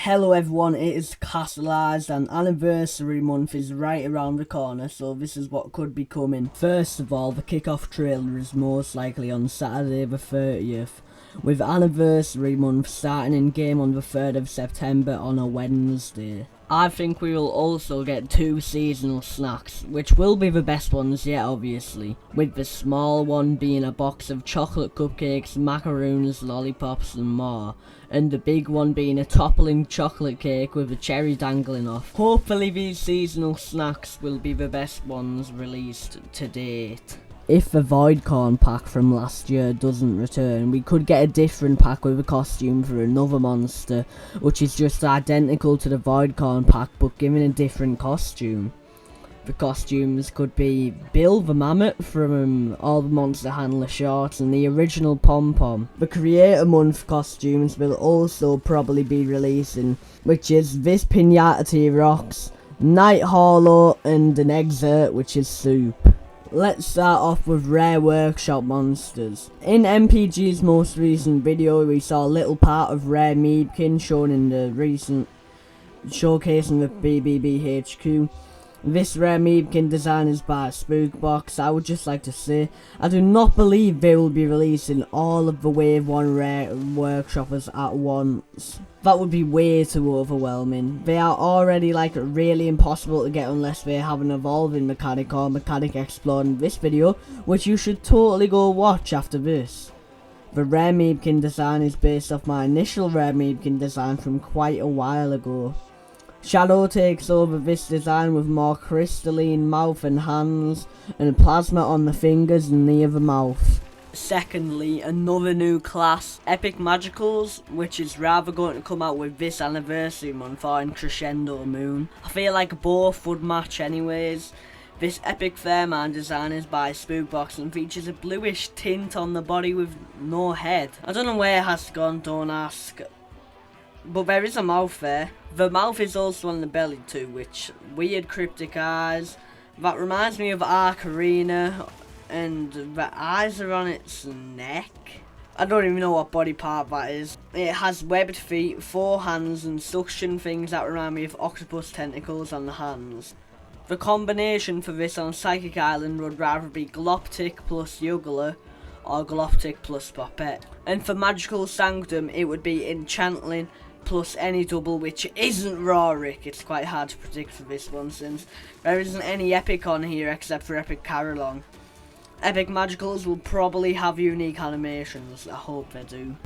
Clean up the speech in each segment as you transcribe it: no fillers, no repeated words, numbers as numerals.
Hello everyone, it is Castleized and anniversary month is right around the corner, so this is what could be coming. First of all, the kickoff trailer is most likely on Saturday the 30th, with anniversary month starting in game on the 3rd of September on a Wednesday. I think we will also get 2 seasonal snacks, which will be the best ones yet obviously, with the small one being a box of chocolate cupcakes, macaroons, lollipops and more, and the big one being a toppling chocolate cake with a cherry dangling off. Hopefully these seasonal snacks will be the best ones released to date. If the Voidcorn pack from last year doesn't return, we could get a different pack with a costume for another monster, which is just identical to the Voidcorn pack but given a different costume. The costumes could be Bill the Mammoth from all the Monster Handler shorts and the original Pom Pom. The Creator Month costumes will also probably be releasing, which is this Pinata T-Rox, Night Hollow and an Exert, which is Soup. Let's start off with rare workshop monsters. In MPG's most recent video, we saw a little part of rare Meebkin shown in the recent showcasing with BBB HQ. This rare Meebkin design is by Spookbox. I would just like to say, I do not believe they will be releasing all of the Wave 1 rare workshoppers at once. That would be way too overwhelming. They are already like really impossible to get unless they have an evolving mechanic or mechanic explored in this video, which you should totally go watch after this. The rare Meebkin design is based off my initial rare Meebkin design from quite a while ago. Shadow takes over this design with more crystalline mouth and hands, and plasma on the fingers and near the mouth. Secondly, another new class, Epic Magicals, which is rather going to come out with this anniversary month or in Crescendo Moon. I feel like both would match anyways. This Epic Theremind design is by Spookbox and features a bluish tint on the body with no head. I don't know where it has gone, don't ask. But there is a mouth there. The mouth is also on the belly too, which weird cryptic eyes. That reminds me of Arcarina, and the eyes are on its neck. I don't even know what body part that is. It has webbed feet, 4 hands and suction things that remind me of octopus tentacles on the hands. The combination for this on Psychic Island would rather be Gloptic plus Juggler or Gloptic plus Poppet. And for Magical Sanctum it would be Enchantling plus any double which isn't Yooreek. It's quite hard to predict for this one since there isn't any epic on here except for Epic Caralong. Epic Magicals will probably have unique animations, I hope they do.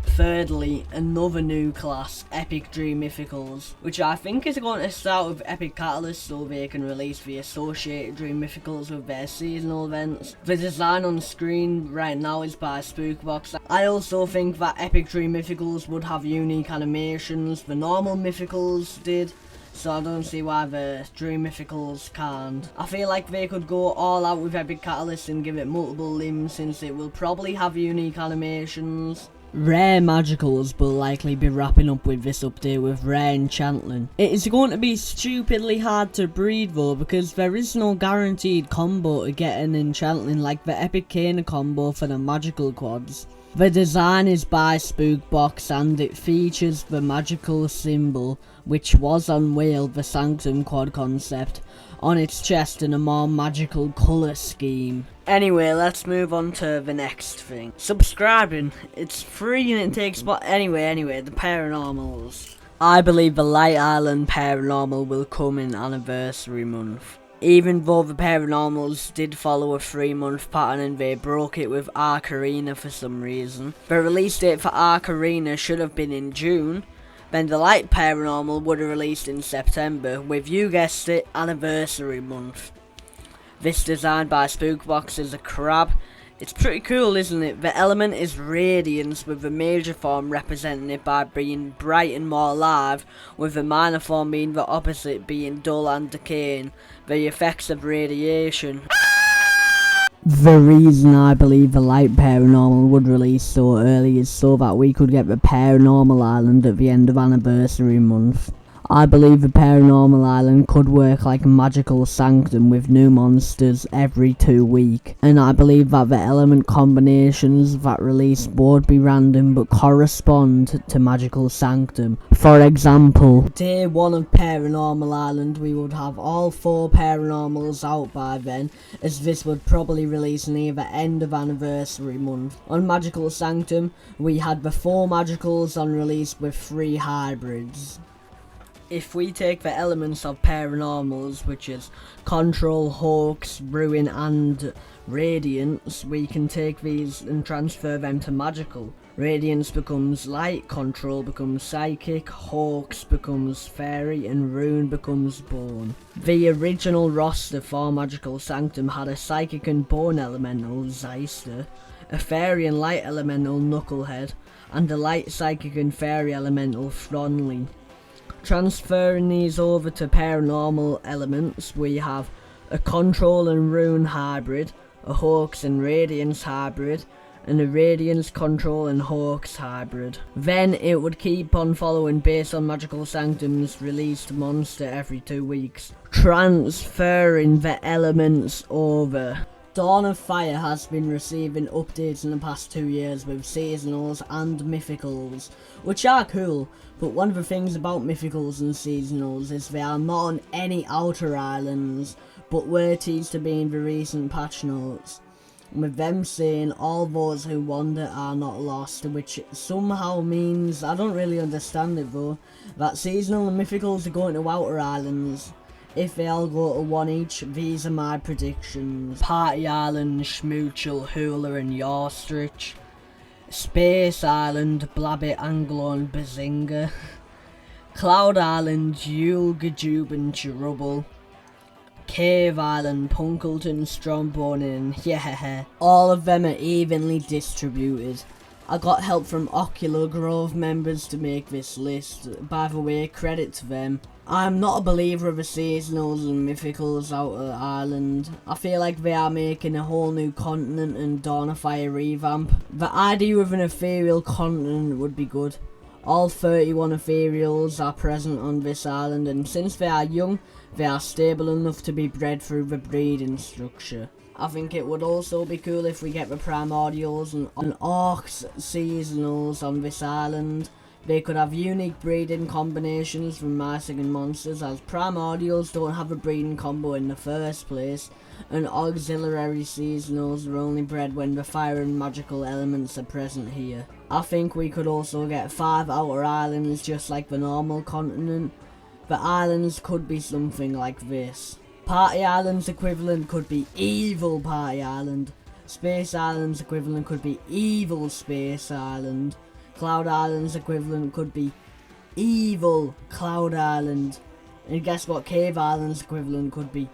Thirdly, another new class, Epic Dream Mythicals, which I think is going to start with Epic Catalyst so they can release the associated Dream Mythicals with their seasonal events. The design on screen right now is by Spookbox. I also think that Epic Dream Mythicals would have unique animations, the normal Mythicals did, so I don't see why the Dream Mythicals can't. I feel like they could go all out with Epic Catalyst and give it multiple limbs since it will probably have unique animations. Rare Magicals will likely be wrapping up with this update with rare Enchantling. It is going to be stupidly hard to breed though because there is no guaranteed combo to get an Enchantling like the Epic Kana combo for the Magical Quads. The design is by Spookbox and it features the magical symbol, which was unveiled, the Sanctum Quad concept, on its chest in a more magical colour scheme. Anyway, let's move on to the next thing. Subscribing. It's free and it takes anyway, the Paranormals. I believe the Light Island Paranormal will come in anniversary month. Even though the Paranormals did follow a 3-month pattern and they broke it with Arcarina for some reason. The release date for Arcarina should have been in June. Then the Light Paranormal would have released in September with, you guessed it, anniversary month. This design by Spookbox is a crab. It's pretty cool, isn't it? The element is Radiance, with the major form representing it by being bright and more alive, with the minor form being the opposite, being dull and decaying. The effects of radiation. The reason I believe the Light Paranormal would release so early is so that we could get the Paranormal Island at the end of anniversary month. I believe the Paranormal Island could work like a magical sanctum with new monsters every 2 weeks, and I believe that the element combinations that release would be random but correspond to magical sanctum. For example, day 1 of Paranormal Island we would have all 4 paranormals out by then, as this would probably release near the end of anniversary month. On magical sanctum we had the 4 magicals on release with 3 hybrids. If we take the elements of Paranormals, which is Control, Hoax, Ruin and Radiance, we can take these and transfer them to Magical. Radiance becomes Light, Control becomes Psychic, Hoax becomes Fairy and Ruin becomes Bone. The original roster for Magical Sanctum had a Psychic and Bone Elemental, Zeister, a Fairy and Light Elemental, Knucklehead, and a Light, Psychic and Fairy Elemental, Thronley. Transferring these over to Paranormal elements, we have a Control and Rune hybrid, a Hoax and Radiance hybrid, and a Radiance, Control and Hoax hybrid. Then it would keep on following based on Magical Sanctum's released monster every 2 weeks, transferring the elements over. Dawn of Fire has been receiving updates in the past 2 years with seasonals and mythicals, which are cool, but one of the things about mythicals and seasonals is they are not on any outer islands, but were teased to be in the recent patch notes, with them saying all those who wander are not lost, which somehow means, I don't really understand it though, that seasonal and mythicals are going to outer islands. If they all go to 1 each, these are my predictions. Party Island, Schmoochel, Hula and Yorstrich. Space Island, Blabbit, Anglo and Bazinga. Cloud Island, Yule, Gajube and Cherubble. Cave Island, Punkleton, Strombone and yeah, all of them are evenly distributed. I got help from Ocular Grove members to make this list. By the way, credit to them. I'm not a believer of the seasonals and mythicals out of Ireland. I feel like they are making a whole new continent and Dawn of Fire revamp. The idea of an ethereal continent would be good. All 31 ethereals are present on this island, and since they are young, they are stable enough to be bred through the breeding structure. I think it would also be cool if we get the Primordials and Orcs seasonals on this island. They could have unique breeding combinations from Mystic and monsters, as Primordials don't have a breeding combo in the first place, and auxiliary seasonals are only bred when the fire and magical elements are present here. I think we could also get 5 outer islands just like the normal continent. The islands could be something like this. Party Island's equivalent could be Evil Party Island. Space Island's equivalent could be Evil Space Island. Cloud Island's equivalent could be Evil Cloud Island. And guess what Cave Island's equivalent could be?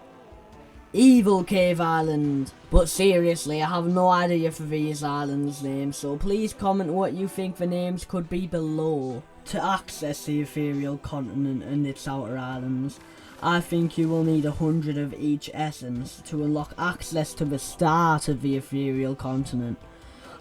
Evil Cave Island. But seriously, I have no idea for these islands' names, so please comment what you think the names could be below. To access the ethereal continent and its outer islands, I think you will need 100 of each essence to unlock access to the start of the ethereal continent.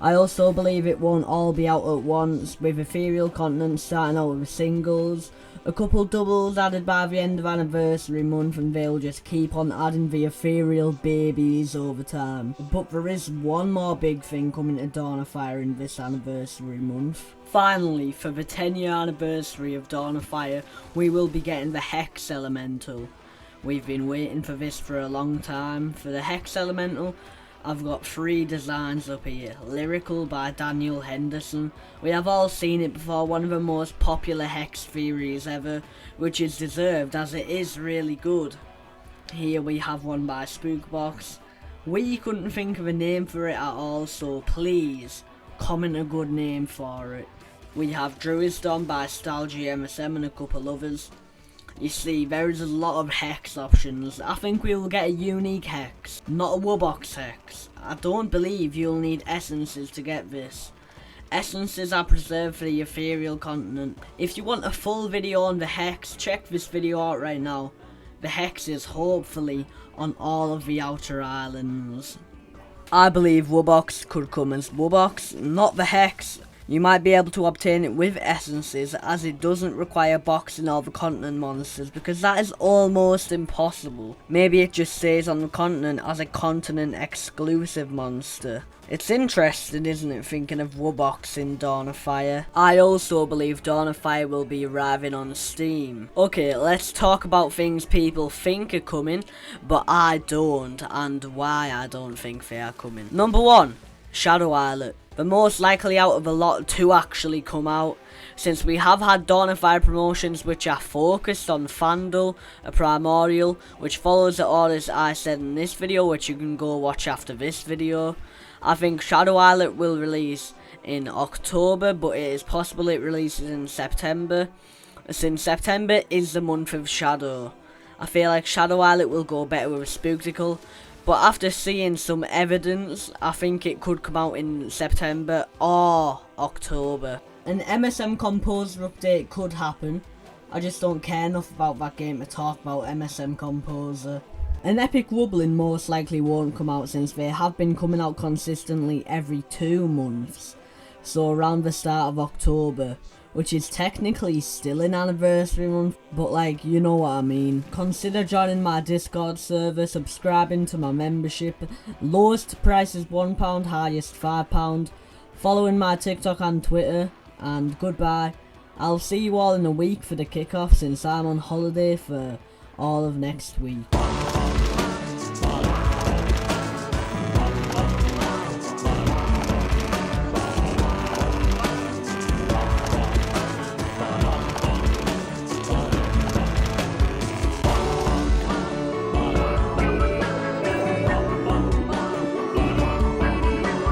I also believe it won't all be out at once, with ethereal continent starting out with singles, a couple doubles added by the end of anniversary month, and they'll just keep on adding the ethereal babies over time. But there is one more big thing coming to Dawn of Fire in this anniversary month. Finally, for the 10-year anniversary of Dawn of Fire, we will be getting the Hex Elemental. We've been waiting for this for a long time. For the Hex Elemental, I've got 3 designs up here. Lyrical by Daniel Henderson. We have all seen it before, one of the most popular Hex theories ever, which is deserved as it is really good. Here we have one by Spookbox. We couldn't think of a name for it at all, so please comment a good name for it. We have Druidstorm by Stalgy MSM and a couple others. You see, there is a lot of Hex options. I think we will get a unique Hex, not a Woobox Hex. I don't believe you'll need essences to get this. Essences are preserved for the ethereal continent. If you want a full video on the Hex, check this video out right now. The Hex is hopefully on all of the outer islands. I believe Woobox could come as Woobox, not the Hex. You might be able to obtain it with essences, as it doesn't require boxing all the continent monsters, because that is almost impossible. Maybe it just stays on the continent as a continent exclusive monster. It's interesting, isn't it, thinking of Wubbox in Dawn of Fire. I also believe Dawn of Fire will be arriving on Steam. Okay, let's talk about things people think are coming, but I don't, and why I don't think they are coming. Number 1, Shadow Islet. The most likely out of a lot to actually come out, since we have had Dawn of Fire promotions which are focused on Fandle, a Primordial, which follows the orders I said in this video, which you can go watch after this video. I think Shadow Islet will release in October, but it is possible it releases in September, since September is the month of Shadow. I feel like Shadow Islet will go better with a Spookticle, but after seeing some evidence, I think it could come out in September or October. An MSM Composer update could happen. I just don't care enough about that game to talk about MSM Composer. An Epic Wobbling most likely won't come out, since they have been coming out consistently every 2 months. So around the start of October, which is technically still an anniversary month, but like, you know what I mean. Consider joining my Discord server, subscribing to my membership. Lowest price is £1, highest £5. Following my TikTok and Twitter, and goodbye. I'll see you all in a week for the kickoff, since I'm on holiday for all of next week.